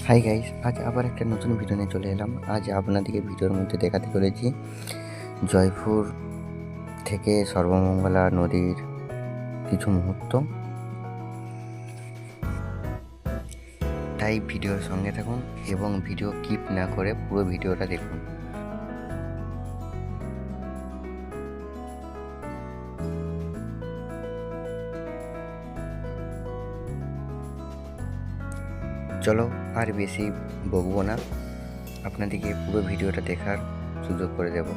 Hi guys, আজ আবার একটা নতুন ভিডিও নিয়ে চলে এলাম। আজ আপনাদেরকে ভিডিওর মধ্যে দেখাতে চলেছি জয়পুর থেকে সর্বমঙ্গলা নদীর কিছু মুহূর্ত। তাই ভিডিওর সঙ্গে থাকুন এবং ভিডিও স্কিপ না করে পুরো ভিডিওটা দেখুন। চলো আর বেশি বকবো না, আপনাদেরকে পুরো ভিডিওটা দেখার সুযোগ করে দেব।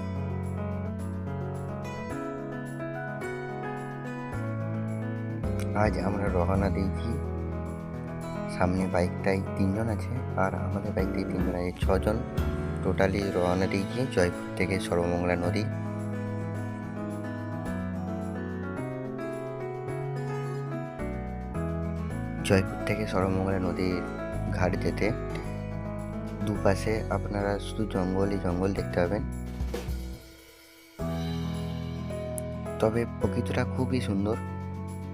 আজ আমরা রওনা দিয়েছি, সামনে বাইকটাই 3জন আছে আর আমাদের বাইকটাই 3জন আছে, 6জন টোটালি রওনা দিয়েছি জয়পুর থেকে সর্বমঙ্গলা নদী। জয়পুর থেকে সর্বমঙ্গলা নদীর ঘাট যেতে দুপাশে আপনারা শুধু জঙ্গলই জঙ্গল দেখতে পাবেন, তবে প্রকৃতিটা খুবই সুন্দর।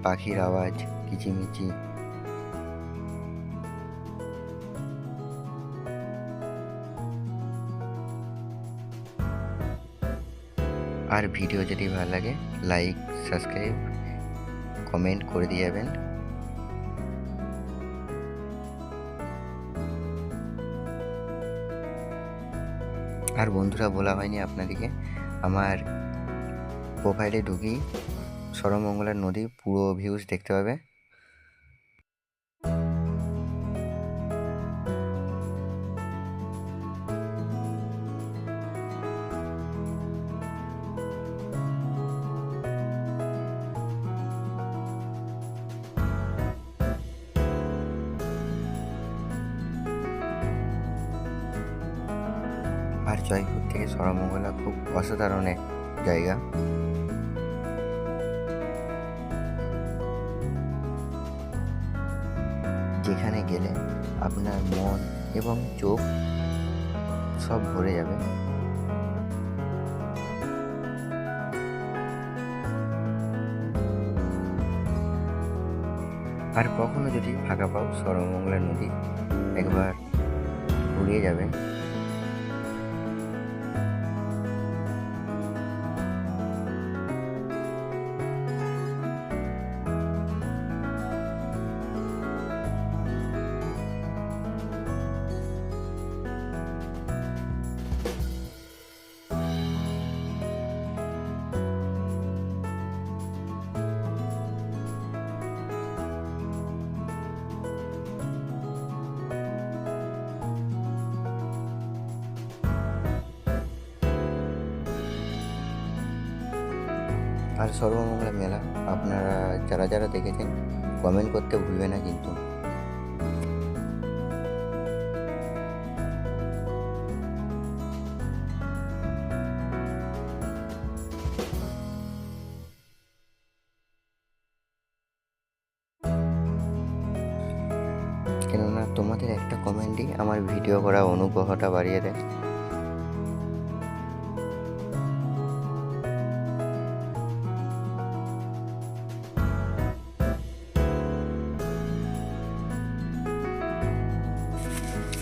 পাখির আওয়াজ, কিচিমিচি, আর ভিডিও যদি ভালো লাগে লাইক, সাবস্ক্রাইব, কমেন্ট করে দিয়ে যাবেন। আর বন্ধুরা, বলা হয়নি আপনাদেরকে, আমার প্রোফাইলে ঢুকি সর্বমঙ্গলা নদী পুরো ভিউজ দেখতে পাবে। আর জয়পুর থেকে সর্বমঙ্গলা খুব অসাধারণ এক জায়গা। যেখানে গেলে আপনার মন এবং চোখ সব ভরে যাবে। আর কখনো যদি ফাঁকা পাও সর্বমঙ্গলা নদী একবার ঘুরিয়ে যাবেন। আর সর্বমঙ্গলা মেলা আপনারা যারা যারা দেখেছেন কমেন্ট করতে ভুলবেন না কিন্তু। কেননা তোমাদের একটা কমেন্টই আমার ভিডিও করা অনুগ্রহটা বাড়িয়ে দেয়।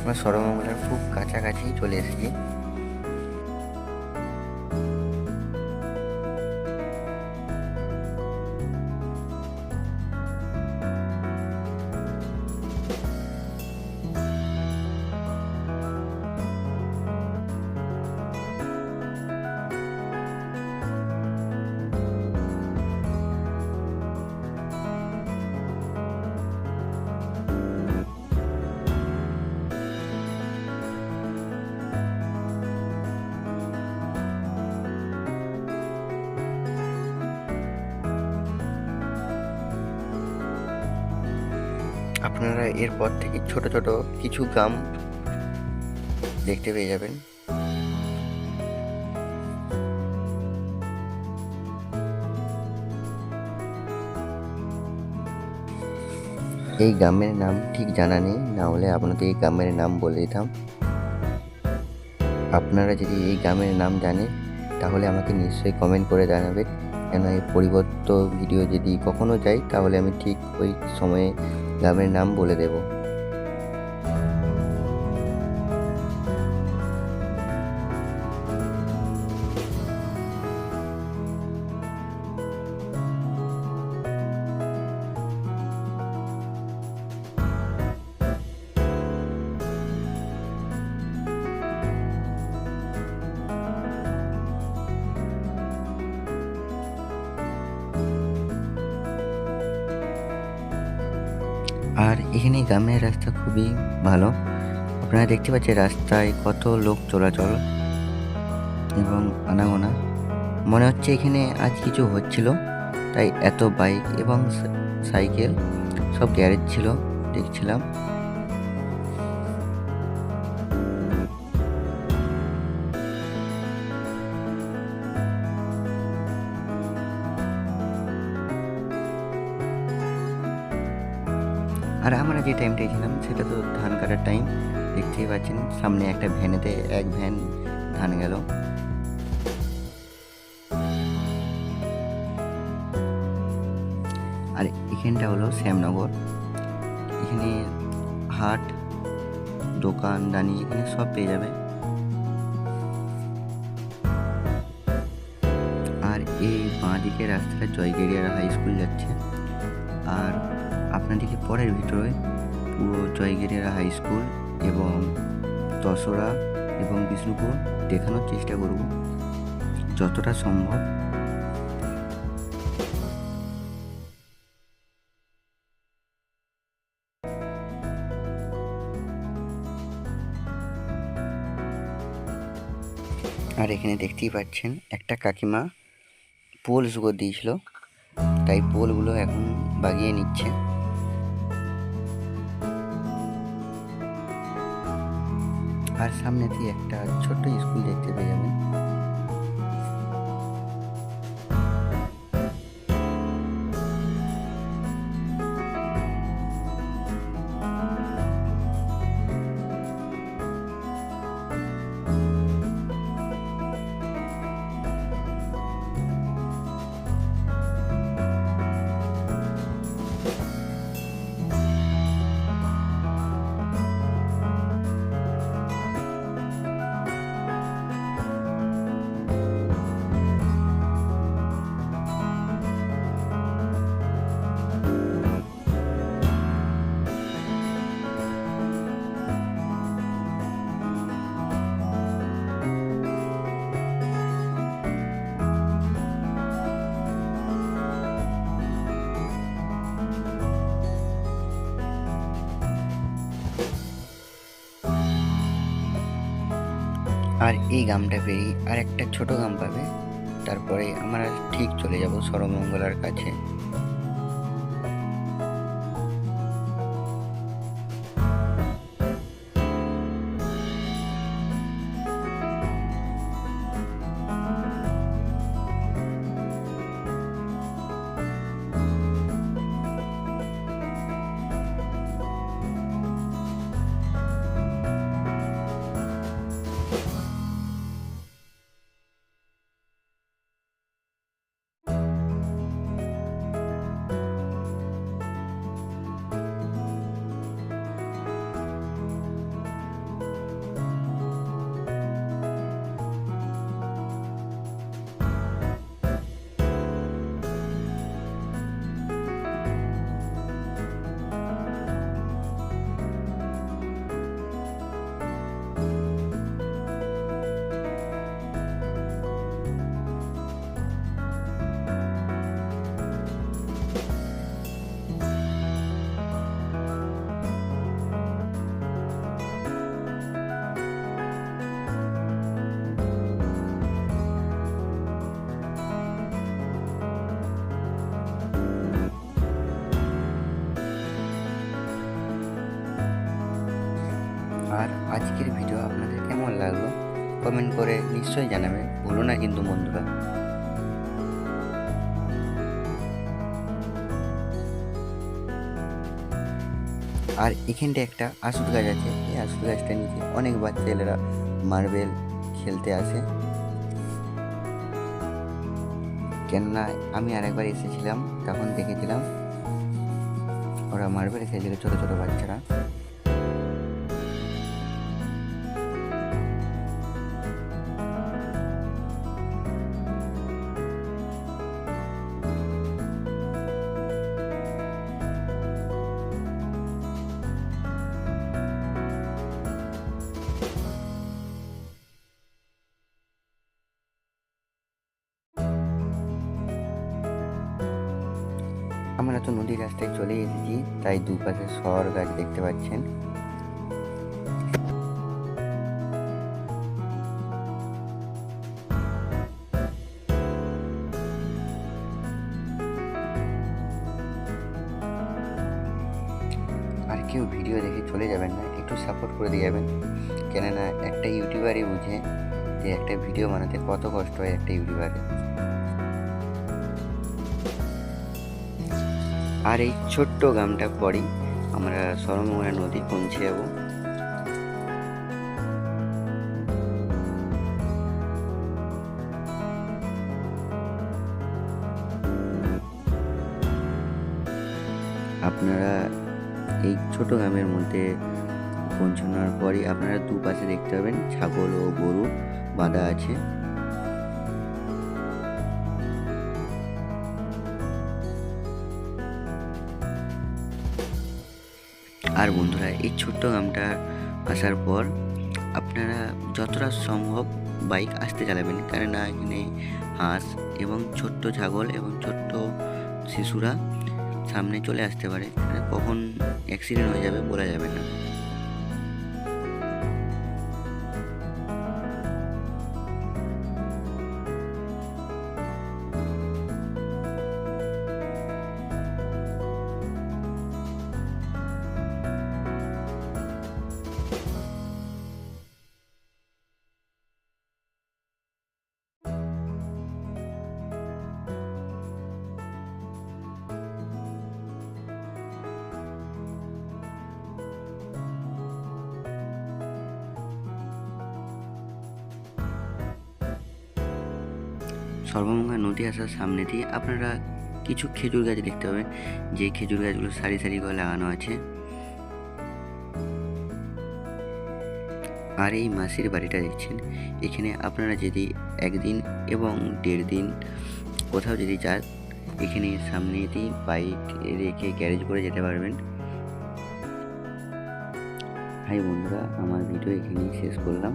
আমরা সর্বমঙ্গলার খুব কাছাকাছি চলে এসেছি। আপনারা এরপর থেকে ছোট ছোট কিছু গ্রাম দেখতে পেয়ে যাবেন। এই গ্রামের নাম ঠিক জানা নেই, না হলে আপনাদের এই গ্রামের নাম বলে দিতাম। আপনারা যদি এই গ্রামের নাম জানেন তাহলে আমাকে নিশ্চয়ই কমেন্ট করে জানাবেন, কেন এই পরিবর্তিত ভিডিও যদি কখনো যাই তাহলে আমি ঠিক ওই সময়ে গ্রামের নাম বলে দেব। এখানে গ্রামের রাস্তা খুবই ভালো। আপনারা দেখতে পাচ্ছেন রাস্তায় কত লোক চলাচল এবং আনাগোনা। মনে হচ্ছে এখানে আজ কিছু হচ্ছিল, তাই এত বাইক এবং সাইকেল সব গ্যারেজ ছিল দেখছিলাম। আর আমরা যে টাইমটায় ছিলাম সেটা তো ধান কাটার টাইম। দেখতেই পাচ্ছেন সামনে একটা ভ্যানেতে এক ভ্যান ধান গেল। আর এখানটা হলো শ্যামনগর। এখানে হাট, দোকানদানি এখানে সব পেয়ে যাবে। আর এই বাঁ দিকে রাস্তাটা জয়গেরিয়া হাই স্কুল যাচ্ছে। আর আপনাদেরকে পরের ভিতরে পুরো জয়গেরিয়া হাই স্কুল এবং তসরা এবং বিষ্ণুপুর দেখানোর চেষ্টা করব যতটা সম্ভব। আর এখানে দেখতেই পাচ্ছেন একটা কাকিমা পোল সুগর দিয়েছিল, তাই পোলগুলো এখন বাগিয়ে নিচ্ছে। আর সামনে দিয়ে একটা ছোট্ট স্কুল দেখতে পেয়ে যাবেন। আর এই গ্রামটা পেরিয়ে আর একটা ছোট গ্রাম পাবে, তারপরে আমরা ঠিক চলে যাব সরমঙ্গলার কাছে। আর আজকের ভিডিও আপনাদের কেমন লাগলো কমেন্ট করে নিশ্চয়ই জানাবে, ভুলো না কিন্তু বন্ধুরা। আর এখানটা একটা আশুদ গাছ আছে, এই আশুদ গাছটার নিচে অনেক বাচ্চারা মার্বেল খেলতে আসে। কেননা আমি আরেকবার এসেছিলাম, তখন দেখেছিলাম ওরা মার্বেল খেলছিল, ছোটো ছোটো বাচ্চারা। আমরা তো নদীর রাস্তায় চলে এসেছি, তাই দুপাশে সর গাছ দেখতে পাচ্ছেন। আর কেউ ভিডিও দেখে চলে যাবেন না, একটু সাপোর্ট করে দিয়ে যাবেন, কেননা একটা ইউটিউবারই বুঝে যে একটা ভিডিও বানাতে কত কষ্ট হয় একটা ইউটিউবারের। আর এই ছোট্ট গ্রামটা পরেই আমরা সর্বমঙ্গলা নদী পৌঁছে যাব। আপনারা এই ছোট গ্রামের মধ্যে পৌঁছানোর পরই আপনারা দুপাশে দেখতে পাবেন ছাগল ও গরু বাঁধা আছে। আর বন্ধুরা, এই ছোট্ট গ্রামটা আসার পর আপনারা যতটা সম্ভব বাইক আসতে চালাবেন, কেননা এখানে হাঁস এবং ছোট্ট ছাগল এবং ছোট্ট শিশুরা সামনে চলে আসতে পারে, কখন অ্যাক্সিডেন্ট হয়ে যাবে বলা যাবে না। সর্বমঙ্গলা নদী আসার সামনে দিয়ে আপনারা কিছু খেজুর গাছ দেখতে পাবেন, যে খেজুর গাছগুলো সারি সারি করে লাগানো আছে। আর এই মাসির বাড়িটা দেখছেন, এখানে আপনারা যদি একদিন এবং 1.5 দিন কোথাও যদি যান, এখানে সামনে দিয়ে বাইক রেখে গ্যারেজ করে যেতে পারবেন। হাই বন্ধুরা, আমার ভিডিও এখানেই শেষ করলাম।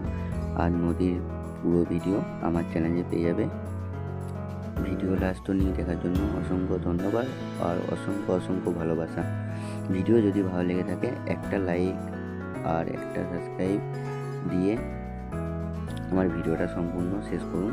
আর নদীর পুরো ভিডিও আমার চ্যানেলে পেয়ে যাবে। ভিডিও লাস্ট নিয়ে দেখার জন্য অসংখ্য ধন্যবাদ আর অসংখ্য ভালোবাসা। ভিডিও যদি ভালো লেগে থাকে একটা লাইক আর একটা সাবস্ক্রাইব দিয়ে আমার ভিডিওটা সম্পূর্ণ শেষ করুন।